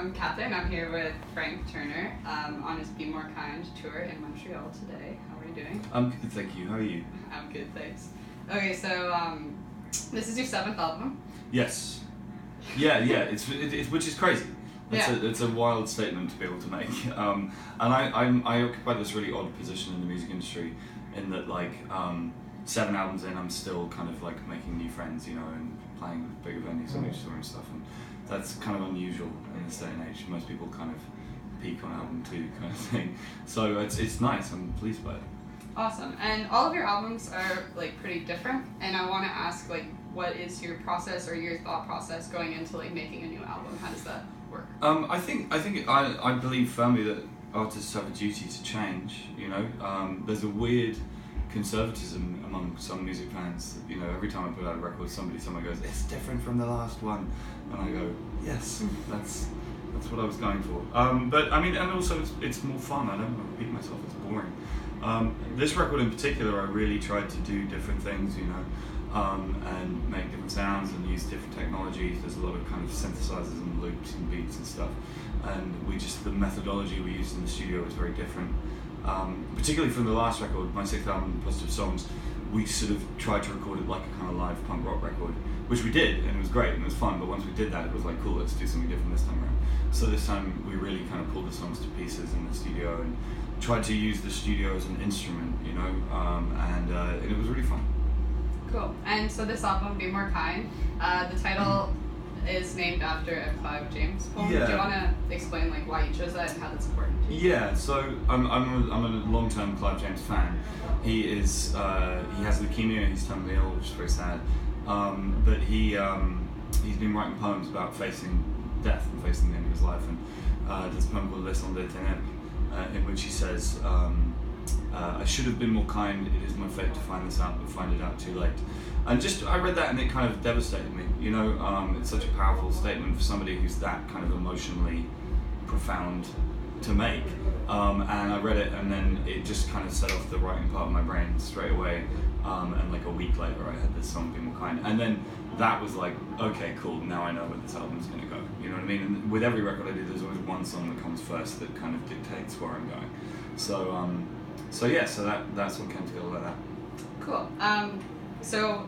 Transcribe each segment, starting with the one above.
I'm Catherine. I'm here with Frank Turner on his Be More Kind tour in Montreal today. How are you doing? I'm good, thank you. How are you? I'm good, thanks. Okay, so this is your 7th album. Yes. Yeah. It's which is crazy. It's a wild statement to be able to make. And I occupy this really odd position in the music industry, in that 7 albums in, I'm still kind of like making new friends, and playing with bigger venues on each tour and stuff, and that's kind of unusual in this day and age. Most people kind of peak on album 2 kind of thing. So it's nice. I'm pleased by it. Awesome. And all of your albums are pretty different, and I want to ask what is your process or your thought process going into making a new album? How does that work? I believe firmly that artists have a duty to change. There's a weird conservatism among some music fans. Every time I put out a record, someone goes, "It's different from the last one," and I go, "Yes, that's what I was going for." But I mean, and also it's more fun. I don't want to repeat myself. It's boring. This record in particular, I really tried to do different things, and make different sounds and use different technologies. There's a lot of kind of synthesizers and loops and beats and stuff, and the methodology we used in the studio was very different. Particularly from the last record, my 6th album, Positive Songs, we sort of tried to record it like a kind of live punk rock record, which we did, and it was great and it was fun. But once we did that, it was cool, let's do something different this time around. So this time we really kind of pulled the songs to pieces in the studio and tried to use the studio as an instrument, and it was really fun. Cool. And so this album, Be More Kind, the title is named after a Clive James poem. Yeah. Do you want to explain why you chose that and how that's important to you? Yeah, so I'm a long-term Clive James fan. He has leukemia. He's terminally ill, which is very sad. But he's been writing poems about facing death and facing the end of his life. And there's a poem called Les Ondes des Ténèbres, in which he says, "I should have been more kind. It is my fate to find this out, but find it out too late." And I read that and it kind of devastated me. It's such a powerful statement for somebody who's that kind of emotionally profound to make. And I read it and then it just kind of set off the writing part of my brain straight away. And a week later I had this song, Be More Kind. And then that was okay, cool, now I know where this album's going to go. You know what I mean? And with every record I do, there's always one song that comes first that kind of dictates where I'm going. So that's what came together like that. Cool. So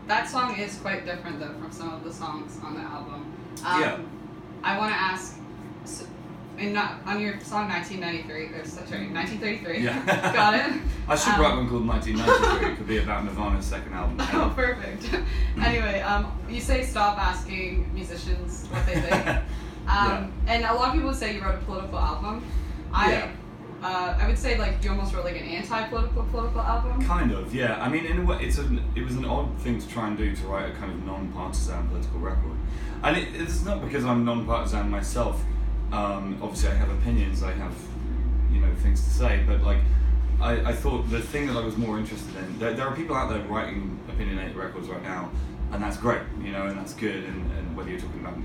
that song is quite different though from some of the songs on the album. Yeah. I want to ask, on your song 1933. Yeah. Got it? I should write one called 1993. It could be about Nirvana's second album. Oh, perfect. Anyway, you say stop asking musicians what they think. Yeah. And a lot of people say you wrote a political album. I would say you almost wrote an anti-political album. Kind of, yeah. I mean, in a way, it was an odd thing to try and do, to write a kind of non-partisan political record. And it's not because I'm non-partisan myself. Obviously, I have opinions. I have, things to say. But I thought the thing that I was more interested in. There are people out there writing opinionated records right now, and that's great, and that's good. And whether you're talking about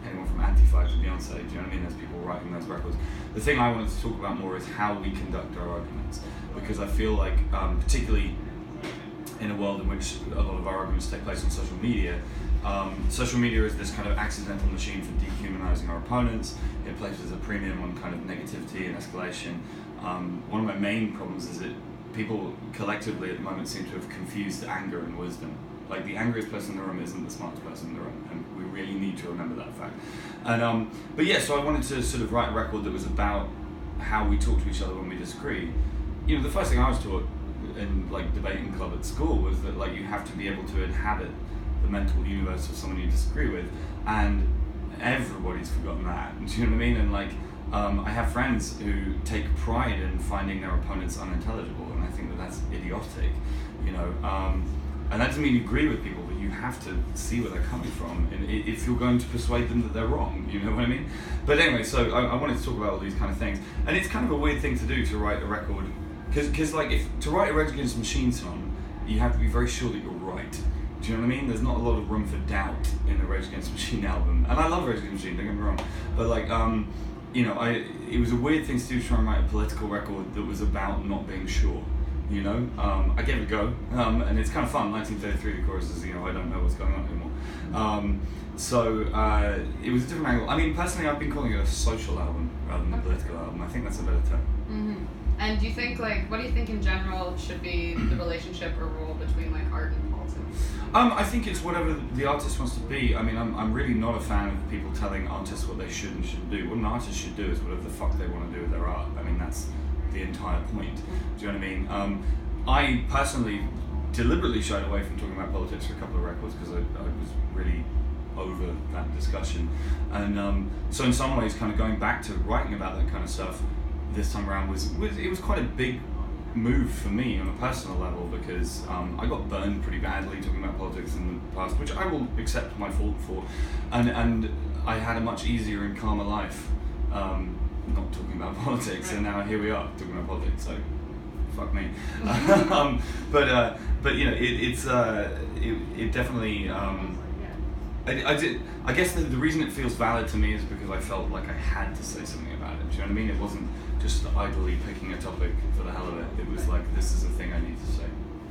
anyone from Antifa to Beyonce, do you know what I mean? There's people writing those records. The thing I wanted to talk about more is how we conduct our arguments, because I feel particularly in a world in which a lot of our arguments take place on social media, social media is this kind of accidental machine for dehumanizing our opponents. It places a premium on kind of negativity and escalation. One of my main problems is that people collectively at the moment seem to have confused anger and wisdom. The angriest person in the room isn't the smartest person in the room, and we really need to remember that fact. And so I wanted to sort of write a record that was about how we talk to each other when we disagree. The first thing I was taught in debating club at school was that you have to be able to inhabit the mental universe of someone you disagree with, and everybody's forgotten that. Do you know what I mean? And I have friends who take pride in finding their opponents unintelligible, and I think that that's idiotic. And that doesn't mean you agree with people, but you have to see where they're coming from, and if you're going to persuade them that they're wrong, you know what I mean? But anyway, so I wanted to talk about all these kind of things, and it's kind of a weird thing to do, to write a record, because if to write a Rage Against the Machine song, you have to be very sure that you're right. Do you know what I mean? There's not a lot of room for doubt in the Rage Against the Machine album, and I love Rage Against the Machine, don't get me wrong, but it was a weird thing to do, to try and write a political record that was about not being sure. you know. I gave it a go, and it's kind of fun. 1933, the chorus is, you know, I don't know what's going on anymore. So it was a different angle. I mean, personally, I've been calling it a social album rather than a political album. I think that's a better term. Mm-hmm. And do you think, like, what do you think in general should be the relationship or role between, like, art and politics? I think it's whatever the artist wants to be. I mean, I'm really not a fan of people telling artists what they should and shouldn't do. What an artist should do is whatever the fuck they want to do with their art. I mean, that's the entire point. Do you know what I mean? I personally deliberately shied away from talking about politics for a couple of records because I was really over that discussion. And so in some ways, kind of going back to writing about that kind of stuff this time around was quite a big move for me on a personal level, because I got burned pretty badly talking about politics in the past, which I will accept my fault for, and I had a much easier and calmer life not talking about politics, and now here we are talking about politics, so fuck me. But you know, it definitely I guess the reason it feels valid to me is because I felt like I had to say something about it. Do you know what I mean? It wasn't just idly picking a topic for the hell of it. It was like, this is a thing I need to say.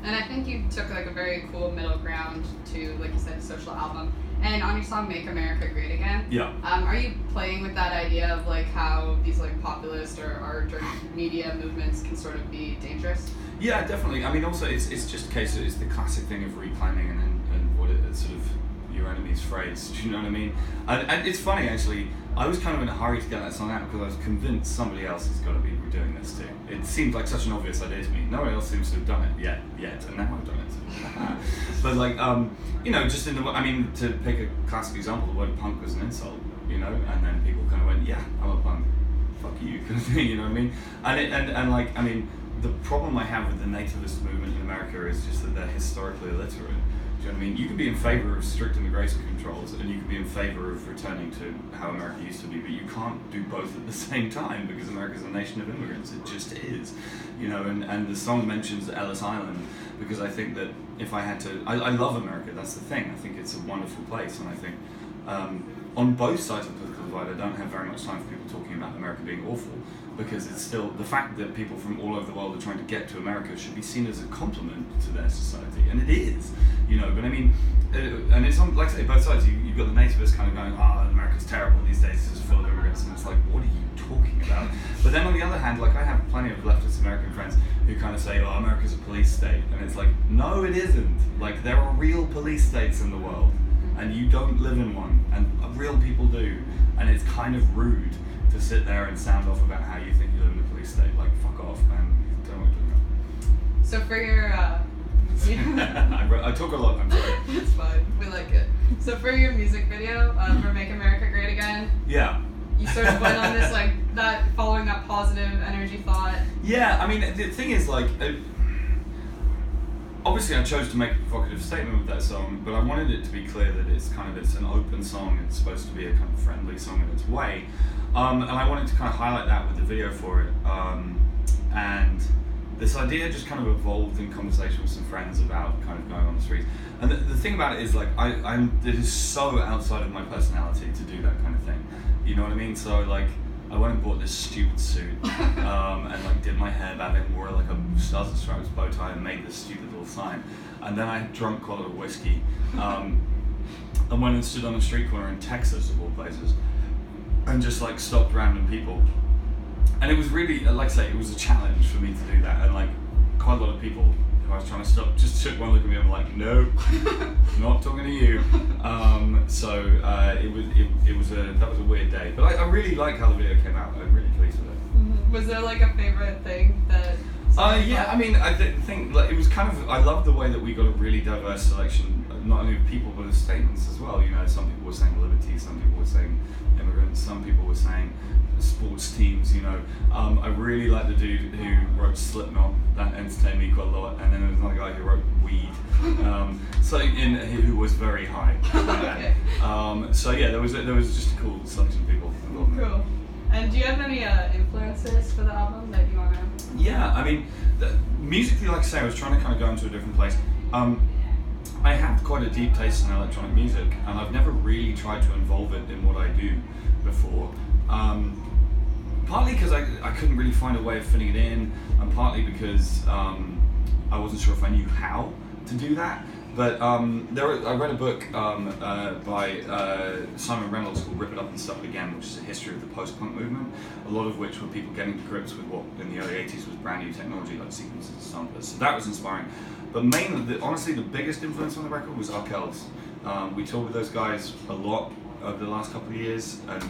And I think you took like a very cool middle ground to, like you said, a social album. And on your song "Make America Great Again," yeah, are you playing with that idea of like how these like populist or art or media movements can sort of be dangerous? Yeah, definitely. I mean, also it's just a case of, it's the classic thing of reclaiming and what it's sort of your enemy's phrase. Do you know what I mean? And it's funny actually. I was kind of in a hurry to get that song out because I was convinced somebody else has got to be doing this too. It seemed like such an obvious idea to me. No one else seems to have done it yet, and now I've done it. But like, you know, just in the, I mean, to pick a classic example, the word punk was an insult, you know, and then people kind of went, yeah, I'm a punk, fuck you, kind of thing, you know what I mean? And like, I mean, the problem I have with the nativist movement in America is just that they're historically illiterate. Do you know what I mean? You can be in favour of strict immigration controls, and you can be in favour of returning to how America used to be, but you can't do both at the same time, because America's a nation of immigrants. It just is, you know. And the song mentions Ellis Island because I think that if I had to, I love America. That's the thing. I think it's a wonderful place, and I think on both sides of the political divide, I don't have very much time for people talking about America being awful, because it's still, the fact that people from all over the world are trying to get to America should be seen as a compliment to their society, and it is, you know. But I mean, and it's on, like I say, both sides. You've got the nativists kind of going, America's terrible these days, it's just full of immigrants, and it's like, what are you talking about? But then on the other hand, like, I have plenty of leftist American friends who kind of say, America's a police state, and it's like, no, it isn't. Like, there are real police states in the world, and you don't live in one, and real people do, and it's kind of rude to sit there and sound off about how you think you live in a police state. Like, fuck off, man. Don't know what you're doing. So for your I talk a lot, I'm sorry. It's fine, we like it. So for your music video for Make America Great Again, yeah, you sort of went on this, like, that, following that positive energy thought. Yeah, I mean, the thing is, like, obviously I chose to make a provocative statement with that song, but I wanted it to be clear that it's an open song, it's supposed to be a kind of friendly song in its way. And I wanted to kind of highlight that with the video for it. And this idea just kind of evolved in conversation with some friends about kind of going on the streets. And the thing about it is, like, it is so outside of my personality to do that kind of thing. You know what I mean? So, like, I went and bought this stupid suit, and like did my hair back and wore like a Stars and Stripes bow tie and made this stupid little sign. And then I drunk quite a lot of whiskey, and went and stood on a street corner in Texas, of all places, and just like stopped random people. And it was really, like I say, it was a challenge for me to do that. And like quite a lot of people who I was trying to stop just took one look at me and were like, nope, not talking to you. So that was a weird day. But I really like how the video came out. I'm really pleased with it. Mm-hmm. Was there like a favorite thing that? Yeah, I mean, I think like, it was kind of, I loved the way that we got a really diverse selection, not only of people but of statements as well. You know, some people were saying liberty, some people were saying immigrants, some people were saying sports teams, you know. I really like the dude who wrote Slipknot, that entertained me quite a lot, and then there was another guy who wrote Weed, who was very high. Okay. So yeah, there was just a cool selection of people involved. Cool. And do you have any influences for the album that you want to? Yeah, I mean, musically, like I say, I was trying to kind of go into a different place. I have quite a deep taste in electronic music, and I've never really tried to involve it in what I do before. Partly because I couldn't really find a way of fitting it in, and partly because I wasn't sure if I knew how to do that. But I read a book by Simon Reynolds called Rip It Up and Stuff It Again, which is a history of the post-punk movement, a lot of which were people getting to grips with what in the early 80s was brand new technology like sequencers and samplers. So that was inspiring. But mainly, honestly, the biggest influence on the record was Arkells. We toured with those guys a lot over the last couple of years, and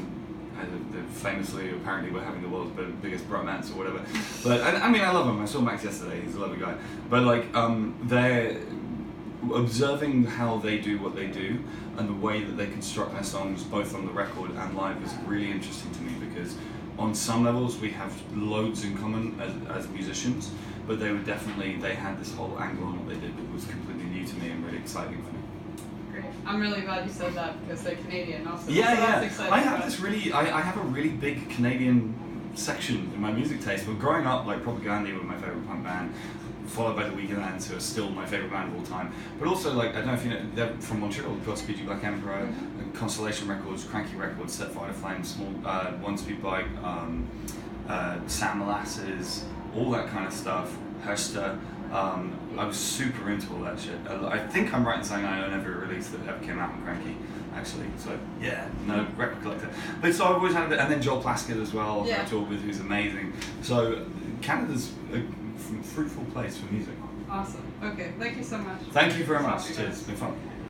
famously, apparently, we're having the world's biggest bromance or whatever. But I mean, I love him. I saw Max yesterday. He's a lovely guy. But like, they're observing how they do what they do and the way that they construct their songs both on the record and live is really interesting to me, because on some levels we have loads in common as musicians, but they had this whole angle on what they did that was completely new to me and really exciting for me. Great. I'm really glad you said that because they're Canadian also. Yeah, so that's exciting. I have a really big Canadian section in my music taste, but growing up, like Propaganda were my favourite punk band, followed by the Weekend, who are still my favourite band of all time. But also, like, I don't know if you know, they're from Montreal, Godspeed You Black Emperor, Constellation Records, Cranky Records, Set Fire to Flame, One Speed Bike, Sam Molasses, all that kind of stuff, Herster. I was super into all that shit. I think I'm right in saying I own every release that ever came out on Cranky, actually. So yeah, no, record collector. But so I've always had it, and then Joel Plaskett as well, who I toured with, who's amazing. So Canada's a fruitful place for music. Awesome. Okay, thank you so much. Thank you very much. Cheers. It's been fun.